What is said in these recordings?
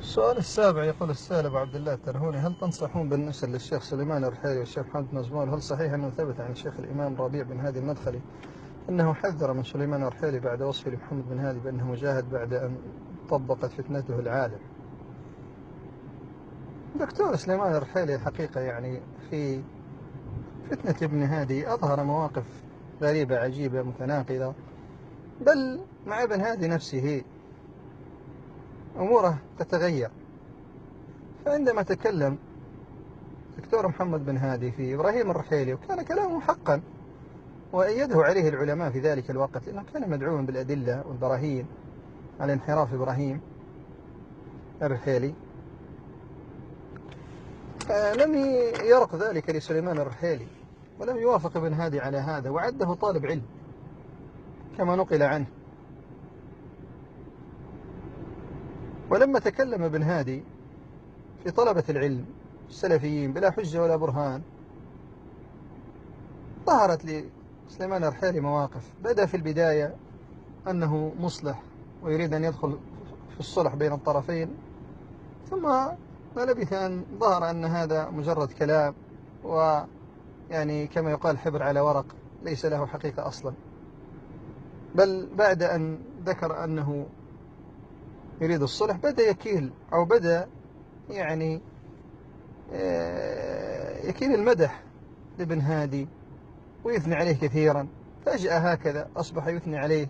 السؤال السابع يقول السائل أبو عبد الله الترهوني: هل تنصحون بالنشر للشيخ سليمان الرحيلي والشيخ محمد مزمول؟ هل صحيح أنه ثبت عن الشيخ الإمام ربيع بن هادي المدخلي أنه حذر من سليمان الرحيلي بعد وصفه لمحمد بن هادي بأنه مجاهد بعد أن طبقت فتنته العالم؟ دكتور سليمان الرحيلي الحقيقة يعني في فتنة ابن هادي أظهر مواقف غريبة عجيبة متناقضة، بل مع ابن هادي نفسه أموره تتغير. فعندما تكلم دكتور محمد بن هادي في إبراهيم الرحيلي وكان كلامه حقا وأيده عليه العلماء في ذلك الوقت لأنه كان مدعوما بالأدلة والبراهين على انحراف إبراهيم الرحيلي، لم يرق ذلك لسليمان الرحيلي ولم يوافق ابن هادي على هذا وعده طالب علم كما نقل عنه. ولما تكلم ابن هادي في طلبة العلم السلفيين بلا حجة ولا برهان، ظهرت لسليمان الرحيلي مواقف. بدأ في البداية أنه مصلح ويريد أن يدخل في الصلح بين الطرفين، ثم ما لبث أن ظهر أن هذا مجرد كلام، ويعني كما يقال حبر على ورق ليس له حقيقة أصلا. بل بعد أن ذكر أنه يريد الصلح بدأ يكيل أو بدأ يعني يكيل المدح لابن هادي ويثني عليه كثيرا. فجأة هكذا أصبح يثني عليه،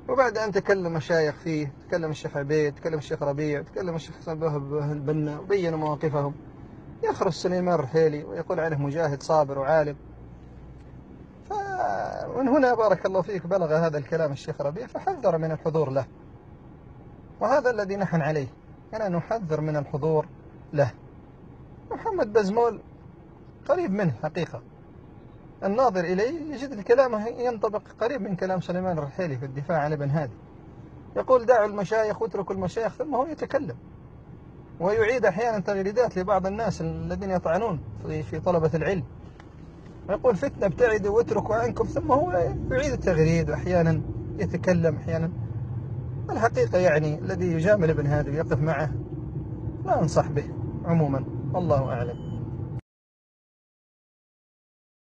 وبعد أن تكلم مشايخ فيه، تكلم الشيخ عبيد، تكلم الشيخ ربيع، تكلم الشيخ حسن البنا وبينوا مواقفهم، يخرج سليمان الرحيلي ويقول عنه مجاهد صابر وعالم. فمن هنا بارك الله فيك بلغ هذا الكلام الشيخ ربيع فحذر من الحضور له، وهذا الذي نحن عليه، أنا نحذر من الحضور له. محمد بزمول قريب منه حقيقة، الناظر إليه يجد الكلام ينطبق قريب من كلام سليمان الرحيلي في الدفاع عن ابن هادي. يقول دعوا المشايخ واتركوا المشايخ، ثم هو يتكلم ويعيد أحيانا تغريدات لبعض الناس الذين يطعنون في طلبة العلم، ويقول فتنة ابتعدوا واتركوا عنكم، ثم هو يعيد التغريد وأحيانا يتكلم أحيانا. الحقيقة يعني الذي يجامل ابن هادي ويقف معه لا أنصح به عموما، والله أعلم.